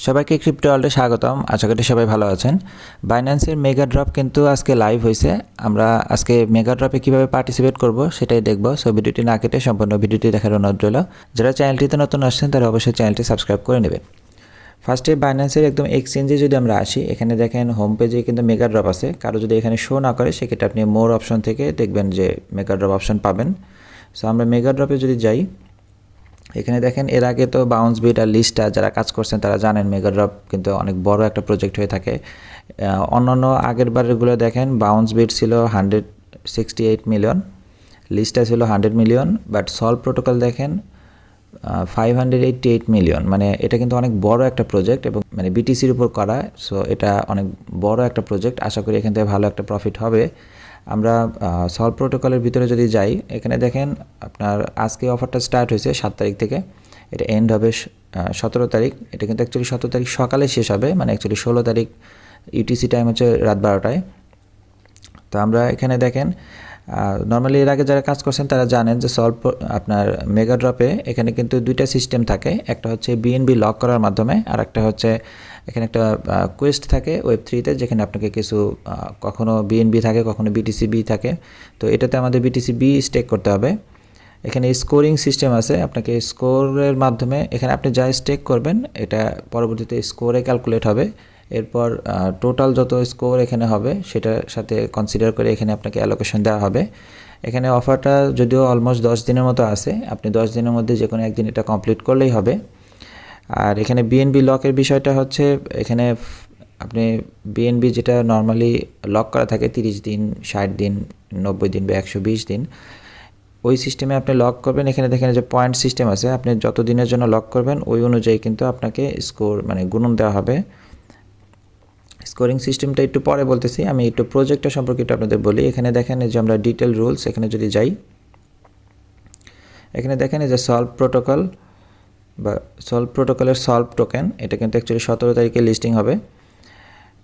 সবাইকে ক্রিপ্টো ওয়ার্ল্ডে স্বাগতম। আশা করি সবাই ভালো আছেন। বাইন্যান্সের মেগা ড্রপ কিন্তু আজকে লাইভ হয়েছে। আমরা আজকে মেগা ড্রপে কীভাবে পার্টিসিপেট করব সেটাই দেখব। সো ভিডিওটি না কেটে সম্পূর্ণ ভিডিওটি দেখার অনুরোধ রইল। যারা চ্যানেলটিতে নতুন আসছেন তারা অবশ্যই চ্যানেলটি সাবস্ক্রাইব করে নেবেন। ফার্স্টে বাইন্যান্সের একদম এক্সচেঞ্জে যদি আমরা আসি, এখানে দেখেন হোম পেজে কিন্তু মেগা ড্রপ আছে। কারো যদি এখানে শো না করে সেক্ষেত্রে আপনি মোর অপশন থেকে দেখবেন যে মেগা ড্রপ অপশন পাবেন। সো আমরা মেগা ড্রপে যদি যাই, এখানে দেখেন এর আগে তো বাউন্স বিট আর লিস্টা যারা কাজ করছেন তারা জানেন মেগা ড্রপ কিন্তু অনেক বড় একটা প্রজেক্ট হয়ে থাকে। অন্যান্য আগের বারেরগুলো দেখেন বাউন্স বিট ছিল 168 মিলিয়ন, লিস্টা ছিল 100 মিলিয়ন, বাট সলভ প্রোটোকল দেখেন 588 মিলিয়ন। মানে এটা কিন্তু অনেক বড় একটা প্রজেক্ট এবং মানে বিটিসির উপর করা। সো এটা অনেক বড় একটা প্রজেক্ট। আশা করি এখান থেকে ভালো একটা প্রফিট হবে। আমরা সলভ প্রোটোকলের ভিতরে যদি যাই, এখানে দেখেন আপনার আজকে অফারটা স্টার্ট হয়েছে 7 তারিখ থেকে, এটা এন্ড হবে 17 তারিখ। এটা কিন্তু অ্যাকচুয়ালি 17 তারিখ সকালে শেষ হবে, মানে অ্যাকচুয়ালি 16 তারিখ ইউটিসি টাইম হচ্ছে রাত 12টায়। তো আমরা এখানে দেখেন নর্মালি এর আগে যারা কাজ করছেন তারা জানেন যে আপনার মেগা ড্রপে এখানে কিন্তু দুইটা সিস্টেম থাকে। একটা হচ্ছে বিএনবি লক করার মাধ্যমে, আর একটা হচ্ছে এখানে একটা কোয়েস্ট থাকে ওয়েব3তে, যেখানে আপনাকে কিছু কখনো বিএনবি থাকে, কখনো বিটিসিবি থাকে। তো এটাতে আমাদের বিটিসিবি স্টেক করতে হবে। এখানে স্কোরিং সিস্টেম আছে, আপনাকে স্কোরের মাধ্যমে এখানে আপনি যা স্টেক করবেন এটা পরবর্তীতে স্কোরে ক্যালকুলেট হবে। এরপর টোটাল যত স্কোর এখানে হবে সেটার সাথে কনসিডার করে এখানে আপনাকে অ্যালোকেশন দেওয়া হবে। এখানে অফারটা যদিও অলমোস্ট 10 দিনের মতো আছে, আপনি 10 দিনের মধ্যে যে কোনো একদিন এটা কমপ্লিট করলেই হবে। আর এখানে বিএনবি লকের বিষয়টা হচ্ছে, এখানে আপনি বিএনবি যেটা নর্মালি লক করা থাকে 30 দিন, 60 দিন, 90 দিন বা 120 দিন, ওই সিস্টেমে আপনি লক করবেন। এখানে দেখেন যে পয়েন্ট সিস্টেম আছে, আপনি যত দিনের জন্য লক করবেন ওই অনুযায়ী কিন্তু আপনাকে স্কোর মানে গুণন দেওয়া হবে। স্কোরিং সিস্টেমটা একটু পরে বলতেছি, আমি একটু প্রজেক্টটা সম্পর্কে একটু আপনাদের বলি। এখানে দেখেন যে আমরা ডিটেল রুলস এখানে যদি যাই, এখানে দেখেন যে সলভ প্রোটোকল বা সলভ প্রোটোকলের সলভ টোকেন, এটা কিন্তু অ্যাকচুয়ালি 17 তারিখে লিস্টিং হবে।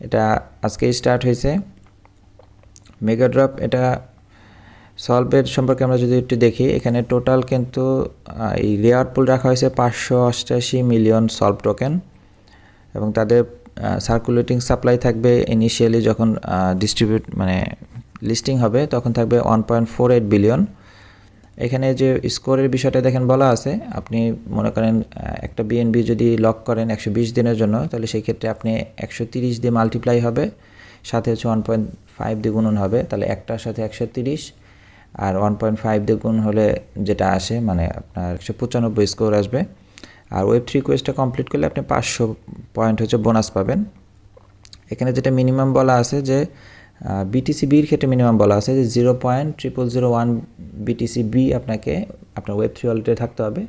এটা আজকেই স্টার্ট হয়েছে মেগা ড্রপ। এটা সলভের সম্পর্কে আমরা যদি একটু দেখি, এখানে টোটাল কিন্তু এই রেয়ার পুল রাখা হয়েছে 588 মিলিয়ন সলভ টোকেন, এবং তাদের সার্কুলেটিং সাপ্লাই থাকবে ইনিশিয়ালি যখন ডিস্ট্রিবিউট মানে লিস্টিং হবে তখন থাকবে 1.48 বিলিয়ন। এখানে যে স্কোরের বিষয়টা দেখেন বলা আছে, আপনি মনে করেন একটা বিএনবি যদি লক করেন 120 দিনের জন্য, তাহলে সেই ক্ষেত্রে আপনি 130 দিয়ে মাল্টিপ্লাই হবে, সাথে হচ্ছে 1.5 দিয়ে গুণন হবে, তাহলে একটার সাথে 130 আর 1.5 দিয়ে গুণ হলে যেটা আসে মানে আপনার 195 স্কোর আসবে। আর ওয়েব3 কোয়েস্টটা কমপ্লিট করলে আপনি 500 পয়েন্ট হচ্ছে বোনাস পাবেন। এখানে যেটা মিনিমাম বলা আছে যে বিটিসিবির ক্ষেত্রে মিনিমাম বলা আছে যে 0.0001 বিটিসিবি আপনাকে আপনার ওয়েব3 ওয়ালেটে থাকতে হবে,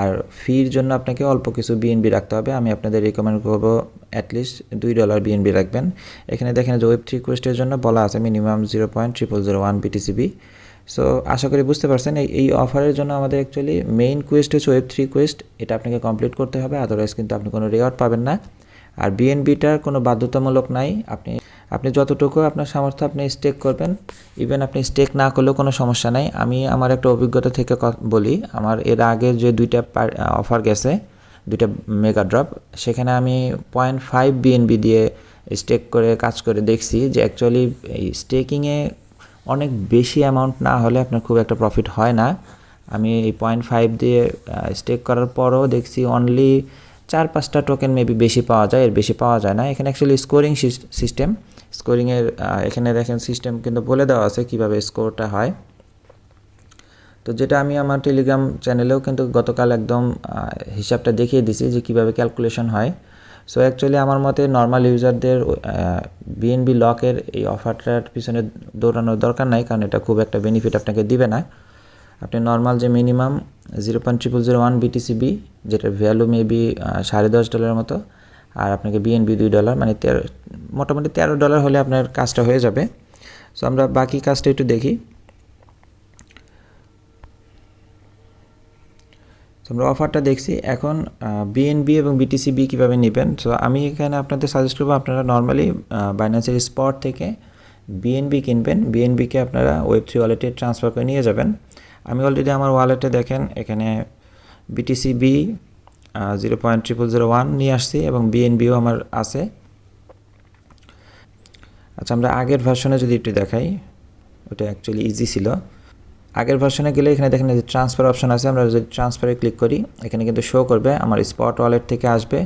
আর ফির জন্য আপনাকে অল্প কিছু বিএনবি রাখতে হবে। আমি আপনাদের রিকমেন্ড করবো অ্যাটলিস্ট $2 বিএনবি রাখবেন। এখানে দেখেন যে ওয়েব3 কোয়েস্টের জন্য বলা আছে মিনিমাম 0.0001 বিটিসিবি। সো আশা করি বুঝতে পারছেন এই অফারের জন্য আমাদের অ্যাকচুয়ালি মেইন কোয়েস্ট হচ্ছে ওয়েব3 কোয়েস্ট, এটা আপনাকে কমপ্লিট করতে হবে, আদারওয়াইজ কিন্তু আপনি কোনো রিওয়ার্ড পাবেন না। আর বিএনবিটার কোনো বাধ্যতামূলক নাই, আপনি যতটুকু আপনার সামর্থ্য আপনি স্টেক করবেন, ইভেন আপনি স্টেক না করলেও কোনো সমস্যা নাই। আমি আমার একটা অভিজ্ঞতা থেকে বলি, আমার এর আগে যে দুইটা অফার গেছে, দুইটা মেগা ড্রপ, সেখানে আমি 0.5 বিএনবি দিয়ে স্টেক করে কাজ করে দেখছি যে অ্যাকচুয়ালি এই স্টেকিংয়ে অনেক বেশি অ্যামাউন্ট না হলে আপনার খুব একটা প্রফিট হয় না। আমি এই 0.5 দিয়ে স্টেক করার পরও দেখছি অনলি 4-5টা টোকেন মেবি বেশি পাওয়া যায়, এর বেশি পাওয়া যায় না। এখানে অ্যাকচুয়ালি স্কোরিং সিস্টেম, স্কোরিংয়ের এখানে দেখেন সিস্টেম কিন্তু বলে দেওয়া আছে কীভাবে স্কোরটা হয়। তো যেটা আমি আমার টেলিগ্রাম চ্যানেলেও কিন্তু গতকাল একদম হিসাবটা দেখিয়ে দিছি যে কীভাবে ক্যালকুলেশন হয়। সো অ্যাকচুয়ালি আমার মতে নর্মাল ইউজারদের বিএনবি লকের এই অফারটার পিছনে দৌড়ানোর দরকার নাই, কারণ এটা খুব একটা বেনিফিট আপনাকে দিবে না। আপনি নর্মাল যে মিনিমাম 0.0001 বিটিসিবি, যেটার ভ্যালু মেবি $10.5 মতো, আর আপনাকে বিএনবি $2 মানে মোটামুটি $13 হলে আপনার কাজটা হয়ে যাবে। সো আমরা বাকি কাজটা একটু দেখি। তো আমরা অফারটা দেখছি, এখন বিএনবি এবং বিটিসিবি কীভাবে নেবেন। সো আমি এখানে আপনাদের সাজেস্ট করবো আপনারা নর্মালি বাইন্যান্সের স্পট থেকে বিএনবি কিনবেন, বিএনবিকে আপনারা ওয়েব3 ওয়ালেটে ট্রান্সফার করে নিয়ে যাবেন। আমি অলরেডি আমার ওয়ালেটে দেখেন এখানে বিটিসিবি 0.0001 নিয়ে আসছি এবং বিএনবিও আমার আছে। আচ্ছা, আমরা আগের ভার্সনে যদি একটু দেখাই, ওটা অ্যাকচুয়ালি ইজি ছিল। আগের ভার্সনে গেলে এখানে দেখেন যে ট্রান্সফার অপশন আছে, আমরা যদি ট্রান্সফারে ক্লিক করি এখানে কিন্তু শো করবে আমার স্পট ওয়ালেট থেকে আসবে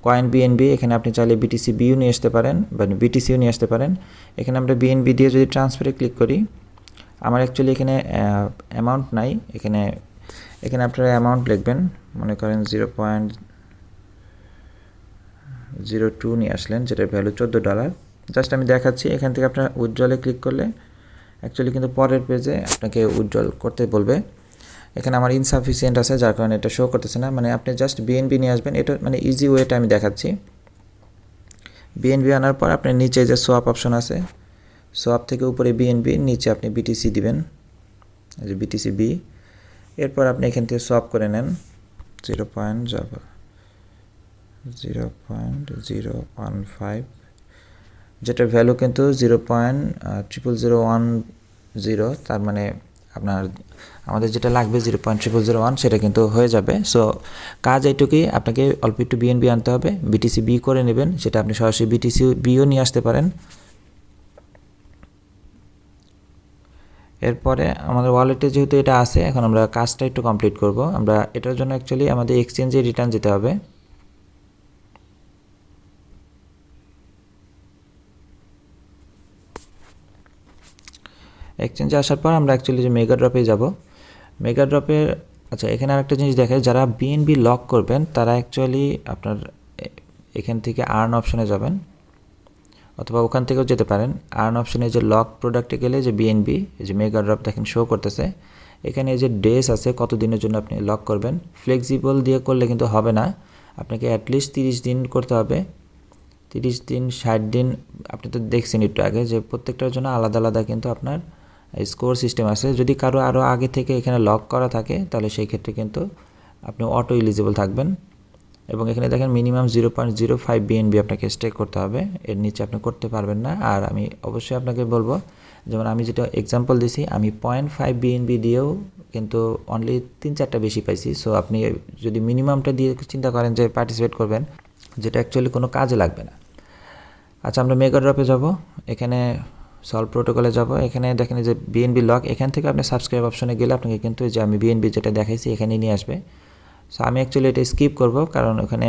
কয়েন বিএনবি। এখানে আপনি চাইলে বিটিসি বিও নিয়ে আসতে পারেন বা বিটিসিও নিয়ে আসতে পারেন। এখানে আমরা বিএনবি দিয়ে যদি ট্রান্সফারে ক্লিক করি, আমার অ্যাকচুয়ালি এখানে অ্যামাউন্ট নাই। এখানে আপনারা অ্যামাউন্ট লিখবেন, মনে করেন 0.02 নিয়ে আসলেন, যেটার ভ্যালু $14। জাস্ট আমি দেখাচ্ছি, এখান থেকে আপনার উইথড্রলে ক্লিক করলে অ্যাকচুয়ালি কিন্তু পরের পেজে আপনাকে উইথড্রল করতে বলবে। এখানে আমার ইনসাফিসিয়েন্ট আছে, যার কারণে এটা শো করতেছে না। মানে আপনি জাস্ট বিএনবি নিয়ে আসবেন, এটা মানে ইজি ওয়েটা আমি দেখাচ্ছি। বিএনবি আনার পর আপনার নিচে যে সোয়াপ অপশন আছে, সোয়াপ থেকে উপরে বিএনবি, নিচে আপনি বিটিসি দিবেন, এই যে বিটিসি বি। এরপর আপনি এখান থেকে সোয়াপ করে নেন 0.015, যেটার ভ্যালু কিন্তু 0.0010। তার মানে আমাদের যেটা লাগবে 0.0001 সেটা কিন্তু হয়ে যাবে। সো কাজ এইটুকুই, আপনাকে অল্প একটু বিএনবি আনতে হবে, বিটিসি বি করে নেবেন, সেটা আপনি সরাসরি বিটিসি বিও নিয়ে আসতে পারেন। এরপরে আমাদের ওয়ালেটে যেহেতু এটা আছে, এখন আমরা কাজটা একটু কমপ্লিট করব। আমরা এটার জন্য অ্যাকচুয়ালি আমাদের এক্সচেঞ্জে রিটার্ন যেতে হবে। এক্সচেঞ্জে আসার পর আমরা অ্যাকচুয়ালি যে মেগা ড্রপে যাব। মেগা ড্রপের আচ্ছা, এখানে আরেকটা জিনিস দেখায়, যারা বিএনবি লক করবেন তারা অ্যাকচুয়ালি আপনার এখান থেকে আর্ন অপশনে যাবেন, অথবা ওখান থেকেও যেতে পারেন। আর্ন অপশনে যে লক প্রোডাক্টে গেলে যে বিএনবি, এই যে মেগা ড্রপ দেখেন শো করতেছে। এখানে এই যে ডেস আছে, কত দিনের জন্য আপনি লক করবেন। ফ্লেক্সিবল দিয়ে করলে কিন্তু হবে না, আপনাকে অ্যাটলিস্ট 30 দিন করতে হবে। 30 দিন, 60 দিন, আপনি তো দেখছেন একটু আগে যে প্রত্যেকটার জন্য আলাদা আলাদা কিন্তু আপনার স্কোর সিস্টেম আছে। যদি কারো আরও আগে থেকে এখানে লক করা থাকে, তাহলে সেই ক্ষেত্রে কিন্তু আপনি অটো এলিজিবল থাকবেন। এবং এখানে দেখেন মিনিমাম 0.05 বিএনবি আপনাকে স্টেক করতে হবে, এর নিচে আপনি করতে পারবেন না। আর আমি অবশ্যই আপনাকে বলবো, যেমন আমি যেটা এক্সাম্পল দিছি, আমি 0.5 বিএনবি দিয়েও কিন্তু অনলি 3-4টা বেশি পাইছি। সো আপনি যদি মিনিমামটা দিয়ে চিন্তা করেন যে পার্টিসিপেট করবেন, যেটা অ্যাকচুয়ালি কোনো কাজে লাগবে না। আচ্ছা, আমরা মেগা ড্রপে যাব, এখানে সলভ প্রোটোকলে যাব। এখানে দেখেন যে বিএনবি লক, এখান থেকে আপনি সাবস্ক্রাইব অপশনে গেলে আপনাকে কিন্তু যে আমি বিএনবি যেটা দেখাইছি এখানে নিয়ে আসবে। সো আমি অ্যাকচুয়ালি এটা স্কিপ করব, কারণ ওখানে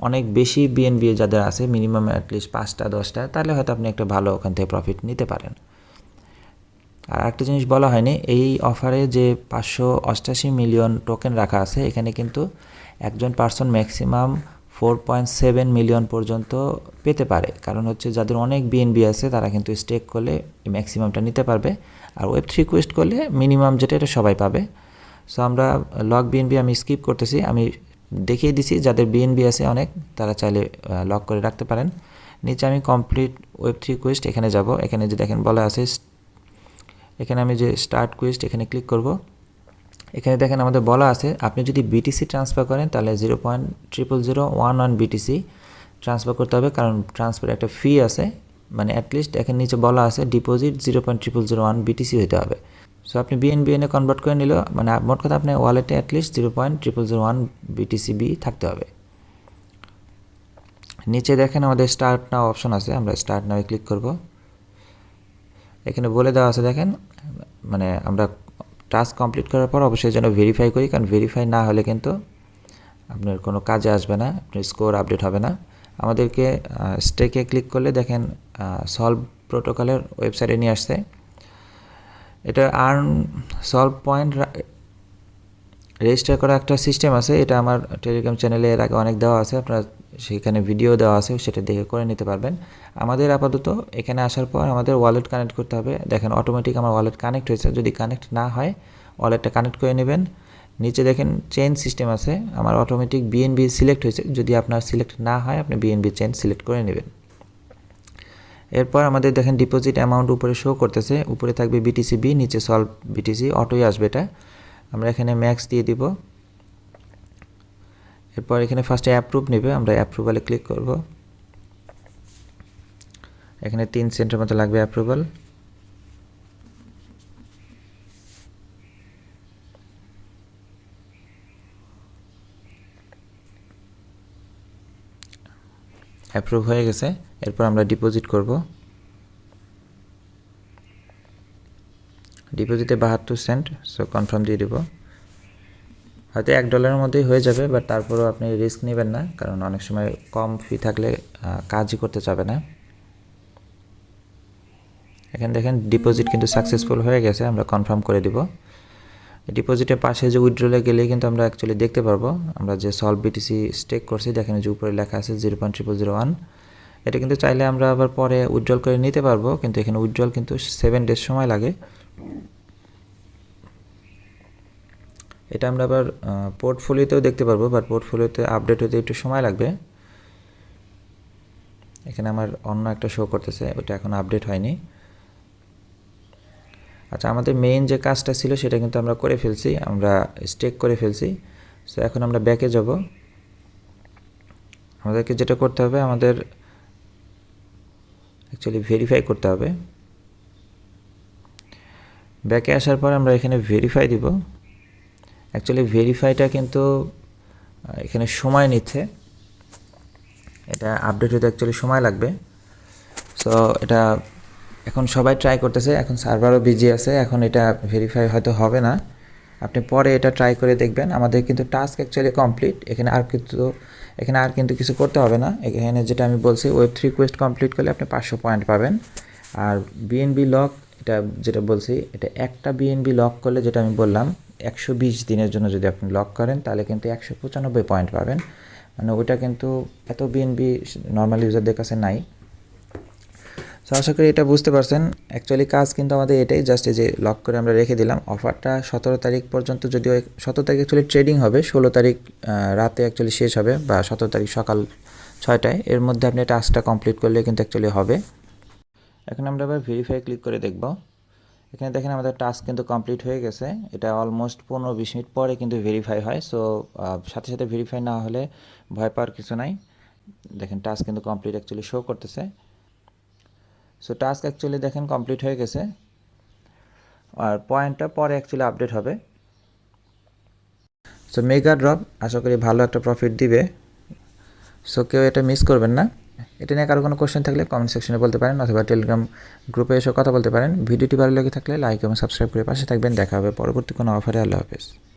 অনেক বেশি বিএনবি যাদের আছে, মিনিমাম অ্যাটলিস্ট 5টা-10টা, তাহলে হয়তো আপনি একটা ভালো ওখান থেকে প্রফিট নিতে পারেন। আর একটা জিনিস বলা হয়নি, এই অফারে যে 588 মিলিয়ন টোকেন রাখা আছে, এখানে কিন্তু একজন পার্সন ম্যাক্সিমাম 4.7 মিলিয়ন পর্যন্ত পেতে পারে। কারণ হচ্ছে যাদের অনেক বিএনবি আছে তারা কিন্তু স্টেক করলে ম্যাক্সিমামটা নিতে পারবে, আর ওয়েব3 রিকোয়েস্ট করলে মিনিমাম যেটা এটা সবাই পাবে। সো আমরা লক বিএনবি আমি স্কিপ করতেছি, আমি দেখিয়ে দিছি যাদের বিএনবি আছে অনেক, তারা চাইলে লক করে রাখতে পারেন। নিচে আমি কমপ্লিট ওয়েব3 রিকোয়েস্ট এখানে যাব। এখানে যে দেখেন বলা আছে, এখানে আমি যে স্টার্ট কুইস্ট এখানে ক্লিক করব। এখানে দেখেন আমাদের বলা আছে আপনি যদি বিটিসি ট্রান্সফার করেন তাহলে 0.00011 বিটিসি ট্রান্সফার করতে হবে, কারণ ট্রান্সফার একটা ফি আছে। মানে অ্যাটলিস্ট এখানে নিচে বলা আছে ডিপোজিট 0.00001 বিটিসি হতে হবে। সো আপনি বিএনবিএনে কনভার্ট করে নিল, মানে মোট কথা আপনার ওয়ালেটে অ্যাটলিস্ট 0.00001 বিটিসি বি থাকতে হবে। নিচে দেখেন আমাদের স্টার্ট নাও অপশন আছে, আমরা স্টার্ট নাও ক্লিক করব। এখানে বলে দেওয়া আছে দেখেন, মানে আমরা টাস্ক কমপ্লিট করার পর অবশ্যই যেন ভেরিফাই করি, কারণ ভেরিফাই না হলে কিন্তু আপনার কোনো কাজে আসবে না, আপনার স্কোর আপডেট হবে না। আমাদেরকে স্টেকে ক্লিক করলে দেখেন সলভ প্রোটোকলের ওয়েবসাইটে নিয়ে আসছে। এটা আর্ন সলভ পয়েন্ট রেজিস্টার করা একটা সিস্টেম আছে, এটা আমার টেলিগ্রাম চ্যানেলে এর আগে অনেক দেওয়া আছে, আপনারা সেখানে ভিডিও দেওয়া আছে, সেটা দেখে করে নিতে পারবেন। আমাদের আপাতত এখানে আসার পর আমাদের ওয়ালেট কানেক্ট করতে হবে। দেখেন অটোমেটিক আমার ওয়ালেট কানেক্ট হয়েছে, যদি কানেক্ট না হয় ওয়ালেটটা কানেক্ট করে নেবেন। নিচে দেখেন চেইন সিস্টেম আছে, আমার অটোমেটিক বিএনবি সিলেক্ট হয়েছে, যদি আপনার সিলেক্ট না হয় আপনি বিএনবি চেইন সিলেক্ট করে নেবেন। এরপর আমাদের দেখেন ডিপোজিট অ্যামাউন্ট উপরে শো করতেছে, উপরে থাকবে বিটিসি বি, নিচে সলভ বিটিসি, অটোই আসবে এটা। আমরা এখানে ম্যাক্স দিয়ে দিব। এরপর এখানে ফার্স্টে অ্যাপ্রুভ নেবে, আমরা অ্যাপ্রুভালে ক্লিক করব। এখানে 3 সেকেন্ডের মতো লাগবে অ্যাপ্রুভাল। অ্যাপ্রুভ হয়ে গেছে। এরপর আমরা ডিপোজিট করব। ডিপোজিটে 72 সেন্ট, সো কনফার্ম দিয়ে দেব। হয়তো $1 মধ্যেই হয়ে যাবে, বাট তারপরেও আপনি রিস্ক নেবেন না, কারণ অনেক সময় কম ফি থাকলে কাজই করতে চাবে না। এখানে দেখেন ডিপোজিট কিন্তু সাকসেসফুল হয়ে গেছে, আমরা কনফার্ম করে দিব। ডিপোজিটের পাশে যে উইথড্রলে গেলে কিন্তু আমরা অ্যাকচুয়ালি দেখতে পারবো আমরা যে সলভ বিটিসি স্টেক করছি, দেখেন যে উপরে লেখা আছে 0.0001। এটা কিন্তু চাইলে আমরা আবার পরে উইথড্রল করে নিতে পারবো, কিন্তু এখানে উইথড্রল কিন্তু 7 ডেজ সময় লাগে। এটা আমরা আবার পোর্টফোলিওতেও দেখতে পারবো, বাট পোর্টফোলিওতে আপডেট হতে একটু সময় লাগবে। এখানে আমার অন্য একটা শো করতেছে, ওটা এখন আপডেট হয়নি। আচ্ছা, আমাদের মেইন যে কাজটা ছিল সেটা কিন্তু আমরা করে ফেলছি, আমরা স্টেক করে ফেলছি। সো এখন আমরা ব্যাকে যাব। আমাদেরকে যেটা করতে হবে, আমাদের অ্যাকচুয়ালি ভেরিফাই করতে হবে। ব্যাকে আসার পর আমরা এখানে ভেরিফাই দিব। অ্যাকচুয়ালি ভেরিফাইটা কিন্তু এখানে সময় নিচ্ছে, এটা আপডেট হতে অ্যাকচুয়ালি সময় লাগবে। সো এটা এখন সবাই ট্রাই করতেছে, এখন সার্ভারও বিজি আছে, এখন এটা ভেরিফাই হয়তো হবে না। আপনি পরে এটা ট্রাই করে দেখবেন। আমাদের কিন্তু টাস্ক অ্যাকচুয়ালি কমপ্লিট, এখানে আর কিন্তু কিছু করতে হবে না। এখানে যেটা আমি বলছি, Web3 কোয়েস্ট কমপ্লিট করলে আপনি 500 পয়েন্ট পাবেন। আর বিএনবি লক, এটা যেটা বলছি, এটা একটা বিএনবি লক করলে, যেটা আমি বললাম 120 দিনের জন্য যদি আপনি লক করেন, তাহলে কিন্তু 195 পয়েন্ট পাবেন। মানে ওইটা কিন্তু এত বিএনবি নর্মাল ইউজারদের কাছে নাই। সো আশা করি এটা বুঝতে পারছেন। অ্যাকচুয়ালি কাজ কিন্তু আমাদের এটাই, জাস্ট এই যে লক করে আমরা রেখে দিলাম। অফারটা 17 তারিখ পর্যন্ত, যদিও 17 তারিখ অ্যাকচুয়ালি ট্রেডিং হবে, 16 তারিখ রাতে অ্যাকচুয়ালি শেষ হবে, বা 17 তারিখ সকাল 6টায়। এর মধ্যে আপনি টাস্কটা কমপ্লিট করলে কিন্তু অ্যাকচুয়ালি হবে। এখন আমরা আবার ভেরিফাই ক্লিক করে দেখব। এখানে দেখেন আমাদের টাস্ক কিন্তু কমপ্লিট হয়ে গেছে। এটা অলমোস্ট 15-20 মিনিট পরে কিন্তু ভেরিফাই হয়। সো সাথে সাথে ভেরিফাই না হলে ভয় পাওয়ার কিছু নাই। দেখেন টাস্ক কিন্তু কমপ্লিট অ্যাকচুয়ালি শো করতেছে। সো টাস্ক অ্যাকচুয়ালি দেখেন কমপ্লিট হয়ে গেছে, আর পয়েন্টটা পরে অ্যাকচুয়ালি আপডেট হবে। সো মেগা ড্রপ আশা করি ভালো একটা প্রফিট দিবে, সো কেউ এটা মিস করবেন না। এটা নিয়ে কারো কোনো কোয়েশ্চেন থাকলে কমেন্ট সেকশনে বলতে পারেন, অথবা টেলিগ্রাম গ্রুপে এসে কথা বলতে পারেন। ভিডিওটি ভালো লেগে থাকলে লাইক এবং সাবস্ক্রাইব করে পাশে থাকবেন। দেখা হবে পরবর্তী কোনো অফারে। আল্লাহ হাফেজ।